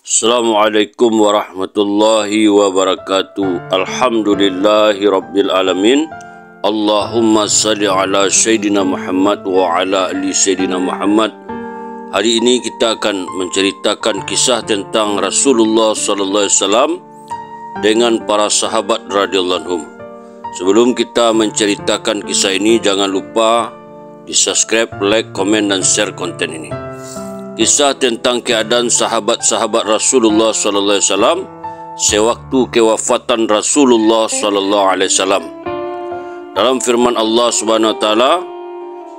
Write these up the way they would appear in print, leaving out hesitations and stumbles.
Assalamualaikum warahmatullahi wabarakatuh. Alhamdulillahi rabbil alamin. Allahumma salli ala Sayyidina Muhammad wa ala ali Sayyidina Muhammad. Hari ini kita akan menceritakan kisah tentang Rasulullah sallallahu alaihi wasallam dengan para sahabat radhiyallahu anhum. Sebelum kita menceritakan kisah ini, jangan lupa di-subscribe, like, komen dan share konten ini. Kisah tentang keadaan sahabat-sahabat Rasulullah sallallahu alaihi wasallam sewaktu kewafatan Rasulullah sallallahu alaihi wasallam. Dalam firman Allah Subhanahu wa taala,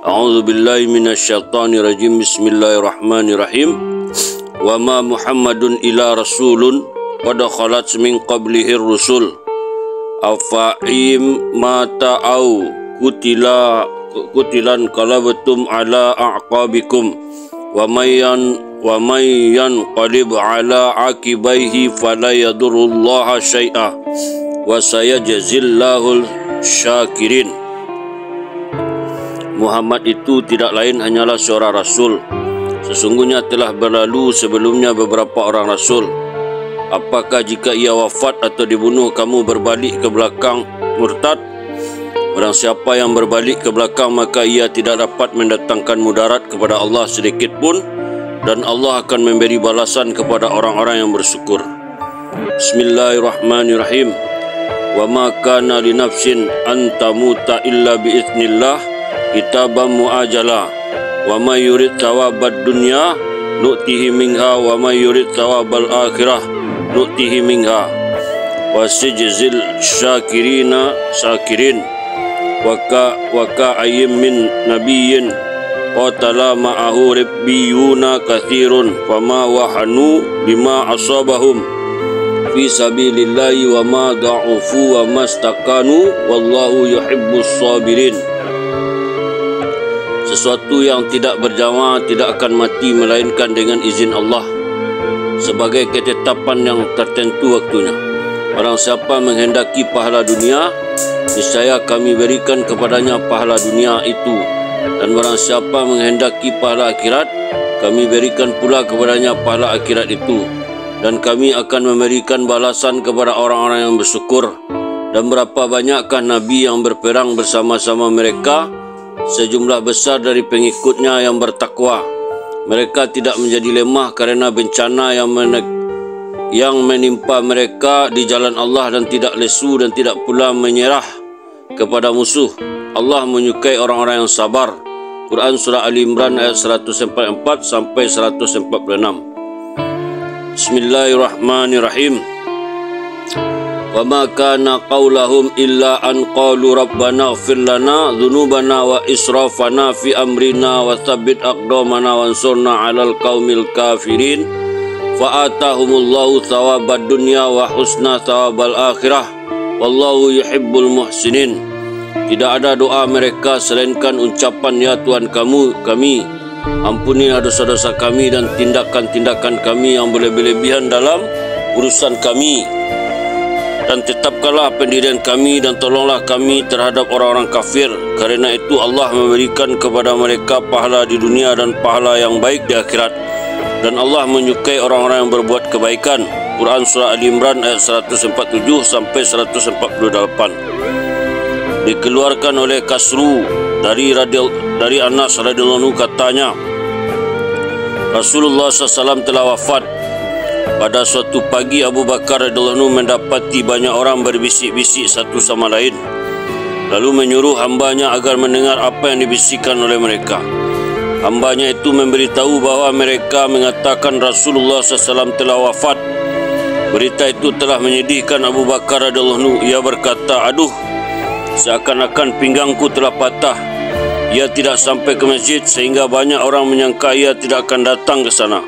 A'udzu billahi minasyaitonir rajim. Bismillahirrahmanirrahim. Wa ma Muhammadun illa rasulun qad khalat min qablihi rusul afa'im mata au kutilan qalabtum ala a'qabikum wa mayyan qalib ala akibaihi fala yadurullaha syai'a wa sayajzillahul syakirin. Muhammad itu tidak lain hanyalah seorang rasul. Sesungguhnya telah berlalu sebelumnya beberapa orang rasul. Apakah jika ia wafat atau dibunuh kamu berbalik ke belakang murtad? Barang siapa yang berbalik ke belakang, maka ia tidak dapat mendatangkan mudarat kepada Allah sedikit pun, dan Allah akan memberi balasan kepada orang-orang yang bersyukur. Bismillahirrahmanirrahim. Wa ma kana li nafsin an tamuta illa bi idznillah kitaban muajala wa may yurid thawabad dunya nu'tihi minha wa may yurid thawabal akhirah nu'tihi minha wa sajzil syakirin. Waka ayyim min nabiyyin qatala ma'ahu rabbiyuna kathirun fama wahanu lima asabahum fi sabilillahi wa ma da'ufu wa mastakanu wallahu yuhibbus sabirin. Sesuatu yang tidak berjamaah tidak akan mati melainkan dengan izin Allah sebagai ketetapan yang tertentu waktunya. Barang siapa menghendaki pahala dunia, niscaya kami berikan kepadanya pahala dunia itu, dan barang siapa menghendaki pahala akhirat, kami berikan pula kepadanya pahala akhirat itu, dan kami akan memberikan balasan kepada orang-orang yang bersyukur. Dan berapa banyakkah Nabi yang berperang bersama-sama mereka, sejumlah besar dari pengikutnya yang bertakwa. Mereka tidak menjadi lemah karena bencana yang menimpa mereka di jalan Allah, dan tidak lesu dan tidak pula menyerah kepada musuh. Allah menyukai orang-orang yang sabar. Quran Surah Ali Imran ayat 144 sampai 146. Bismillahirrahmanirrahim. Wa ma kana qaulahum illa an qalu rabbana ighfir lana dhunubana wa israfana fi amrina wa tsabbit aqdamana wansurna 'alal qaumil kafirin. Fa'atahumullahu thawabad dunya wa husna thawabal akhirah wallahu yuhibbul muhsinin. Tidak ada doa mereka selainkan ucapan, ya Tuhan kami, ampunilah dosa-dosa kami dan tindakan-tindakan kami yang berlebihan dalam urusan kami, dan tetapkanlah pendirian kami dan tolonglah kami terhadap orang-orang kafir. Karena itu Allah memberikan kepada mereka pahala di dunia dan pahala yang baik di akhirat, dan Allah menyukai orang-orang yang berbuat kebaikan. Quran Surah Ali Imran ayat 147 sampai 148. Dikeluarkan oleh Kasru dari Anas radhiyallahu anhu, katanya Rasulullah SAW telah wafat. Pada suatu pagi Abu Bakar radhiyallahu anhu mendapati banyak orang berbisik-bisik satu sama lain, lalu menyuruh hambanya agar mendengar apa yang dibisikkan oleh mereka. Hambanya itu memberitahu bahawa mereka mengatakan Rasulullah SAW telah wafat. Berita itu telah menyedihkan Abu Bakar radhiyallahu anhu. Ia berkata, aduh, seakan-akan pinggangku telah patah. Ia tidak sampai ke masjid sehingga banyak orang menyangka ia tidak akan datang ke sana.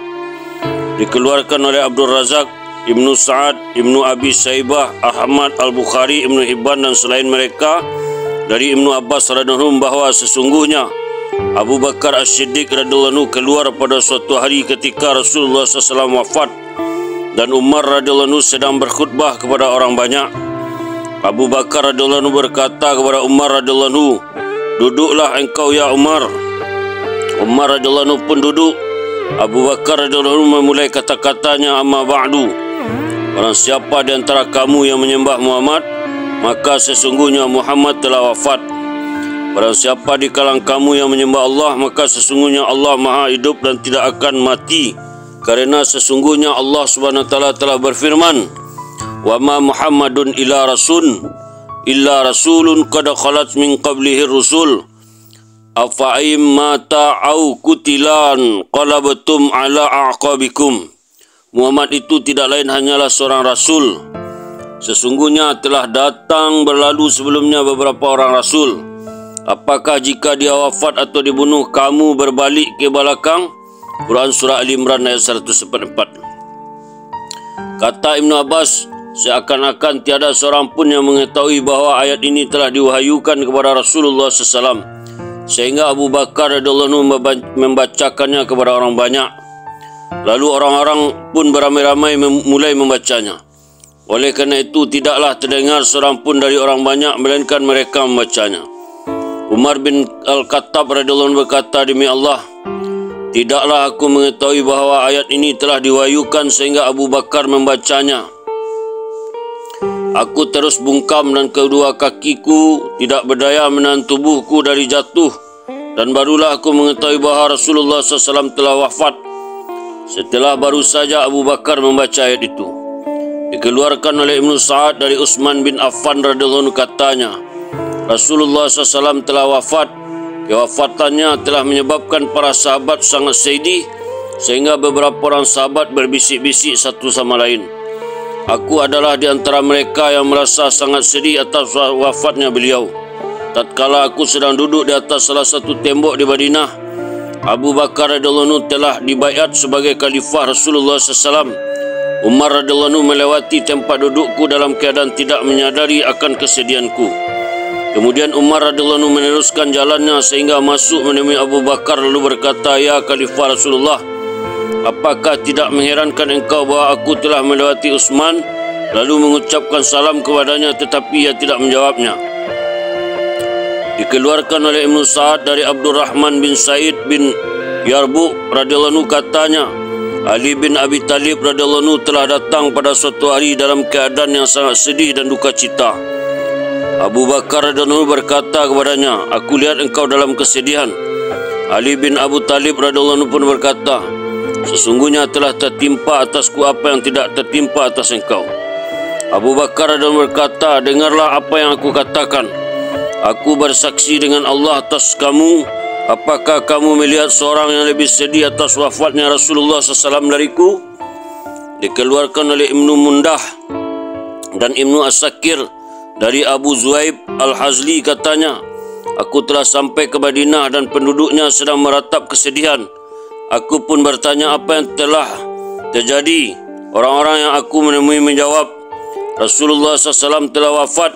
Dikeluarkan oleh Abdul Razak, Ibnu Sa'ad, Ibnu Abi Saibah, Ahmad, Al-Bukhari, Ibnu Hibban dan selain mereka dari Ibnu Abbas radhiyallahu anhu bahawa sesungguhnya Abu Bakar As-Siddiq radhiyallahu anhu keluar pada suatu hari ketika Rasulullah SAW wafat, dan Umar radhiyallahu anhu sedang berkhutbah kepada orang banyak. Abu Bakar radhiyallahu anhu berkata kepada Umar radhiyallahu anhu, duduklah engkau ya Umar. Umar radhiyallahu anhu pun duduk. Abu Bakar radhiyallahu anhu memulai kata-katanya, amma ba'du. Barang siapa di antara kamu yang menyembah Muhammad, maka sesungguhnya Muhammad telah wafat. Barang siapa di kalangan kamu yang menyembah Allah, maka sesungguhnya Allah Maha Hidup dan tidak akan mati. Karena sesungguhnya Allah Subhanahu wa taala telah berfirman, wa ma Muhammadun illa rasulun qad khalat min qablihi rusul afa mata au kutilan qalabtum ala aqabikum. Muhammad itu tidak lain hanyalah seorang rasul. Sesungguhnya telah datang berlalu sebelumnya beberapa orang rasul. Apakah jika dia wafat atau dibunuh, kamu berbalik ke belakang? Quran Surah Ali Imran ayat 144. Kata Ibn Abbas, seakan-akan tiada seorang pun yang mengetahui bahawa ayat ini telah diwahyukan kepada Rasulullah SAW, sehingga Abu Bakar radhiyallahu anhu membacakannya kepada orang banyak. Lalu orang-orang pun beramai-ramai mulai membacanya. Oleh kerana itu tidaklah terdengar seorang pun dari orang banyak melainkan mereka membacanya. Umar bin Al-Khattab radhiyallahu anhu berkata, demi Allah, tidaklah aku mengetahui bahawa ayat ini telah diwahyukan sehingga Abu Bakar membacanya. Aku terus bungkam dan kedua kakiku tidak berdaya menahan tubuhku dari jatuh, dan barulah aku mengetahui bahawa Rasulullah SAW telah wafat. Setelah baru saja Abu Bakar membaca ayat itu. Dikeluarkan oleh Ibn Sa'ad dari Utsman bin Affan radhiyallahu anhu, katanya, Rasulullah SAW telah wafat. Kewafatannya telah menyebabkan para sahabat sangat sedih, sehingga beberapa orang sahabat berbisik-bisik satu sama lain. Aku adalah di antara mereka yang merasa sangat sedih atas wafatnya beliau. Tatkala aku sedang duduk di atas salah satu tembok di Madinah, Abu Bakar radhiyallahu anhu telah dibaiat sebagai khalifah Rasulullah SAW. Umar radhiyallahu anhu melewati tempat dudukku dalam keadaan tidak menyadari akan kesedihanku. Kemudian Umar radhiyallahu anhu meneruskan jalannya sehingga masuk menemui Abu Bakar lalu berkata, ya khalifah Rasulullah, apakah tidak mengherankan engkau bahawa aku telah melewati Utsman lalu mengucapkan salam kepadanya tetapi ia tidak menjawabnya? Dikeluarkan oleh Ibn Sa'ad dari Abdurrahman bin Said bin Yarbu radhiyallahu anhu, katanya, Ali bin Abi Talib radhiyallahu anhu telah datang pada suatu hari dalam keadaan yang sangat sedih dan duka cita. Abu Bakar radhiyallahu anhu berkata kepadanya, aku lihat engkau dalam kesedihan. Ali bin Abu Talib radhiyallahu anhu pun berkata, sesungguhnya telah tertimpa atasku apa yang tidak tertimpa atas engkau. Abu Bakar radhiyallahu anhu berkata, dengarlah apa yang aku katakan. Aku bersaksi dengan Allah atas kamu, apakah kamu melihat seorang yang lebih sedih atas wafatnya Rasulullah SAW dariku? Dikeluarkan oleh Ibnu Mundah dan Ibnu As-Sakir dari Abu Zuhaib Al-Hazli, katanya, aku telah sampai ke Madinah dan penduduknya sedang meratap kesedihan. Aku pun bertanya apa yang telah terjadi. Orang-orang yang aku menemui menjawab, Rasulullah SAW telah wafat.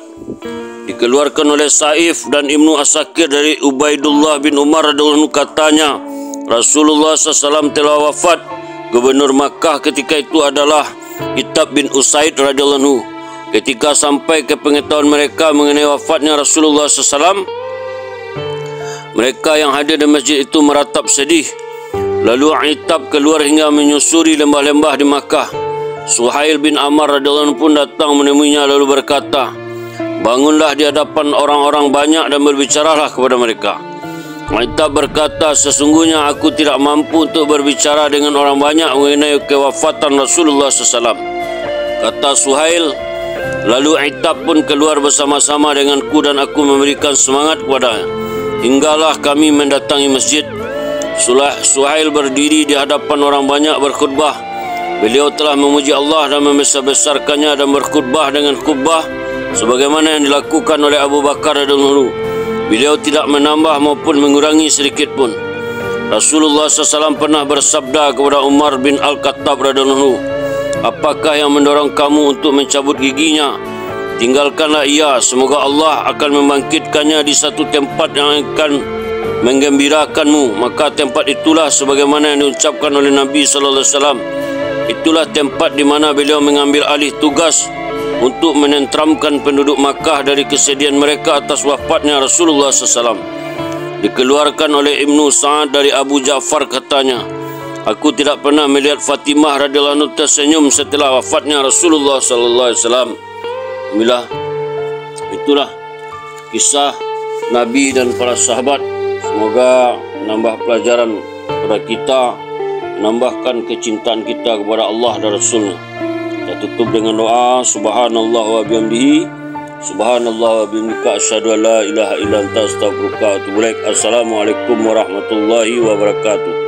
Dikeluarkan oleh Saif dan Ibnu As-Sakir dari Ubaidullah bin Umar radhiyallahu anhu, katanya, Rasulullah SAW telah wafat. Gubernur Makkah ketika itu adalah Itab bin Usaid radhiyallahu anhu. Ketika sampai ke pengetahuan mereka mengenai wafatnya Rasulullah SAW, mereka yang hadir di masjid itu meratap sedih. Lalu Itab keluar hingga menyusuri lembah-lembah di Makkah. Suhail bin Amr radhiyallahu anhu pun datang menemuinya lalu berkata, bangunlah di hadapan orang-orang banyak dan berbicaralah kepada mereka. Itab berkata, sesungguhnya aku tidak mampu untuk berbicara dengan orang banyak mengenai kewafatan Rasulullah SAW. Kata Suhail, lalu Itab pun keluar bersama-sama denganku dan aku memberikan semangat kepadanya. Hinggalah kami mendatangi masjid. Suhail berdiri di hadapan orang banyak berkhutbah. Beliau telah memuji Allah dan membesar-besarkannya dan berkhutbah dengan khutbah sebagaimana yang dilakukan oleh Abu Bakar radhiyallahu anhu. Beliau tidak menambah maupun mengurangi sedikit pun. Rasulullah SAW pernah bersabda kepada Umar bin Al-Khattab radhiyallahu anhu, apakah yang mendorong kamu untuk mencabut giginya? Tinggalkanlah ia, semoga Allah akan membangkitkannya di satu tempat yang akan menggembirakanmu. Maka tempat itulah sebagaimana yang diucapkan oleh Nabi SAW. Itulah tempat di mana beliau mengambil alih tugas untuk menenteramkan penduduk Makkah dari kesedihan mereka atas wafatnya Rasulullah SAW. Dikeluarkan oleh Ibnu Sa'ad dari Abu Ja'far, katanya, Aku tidak pernah melihat Fatimah radhiyallahu anha tersenyum setelah wafatnya Rasulullah sallallahu alaihi wasallam. Alhamdulillah, itulah kisah Nabi dan para sahabat. Semoga menambah pelajaran kepada kita, menambahkan kecintaan kita kepada Allah dan Rasulnya. Kita tutup dengan doa. Subhanallah wa bihamdihi, subhanallah wa bihamdika, asyhadu an la ilaha illa anta, astaghfiruka wa atubu ilaik. Assalamualaikum warahmatullahi wabarakatuh.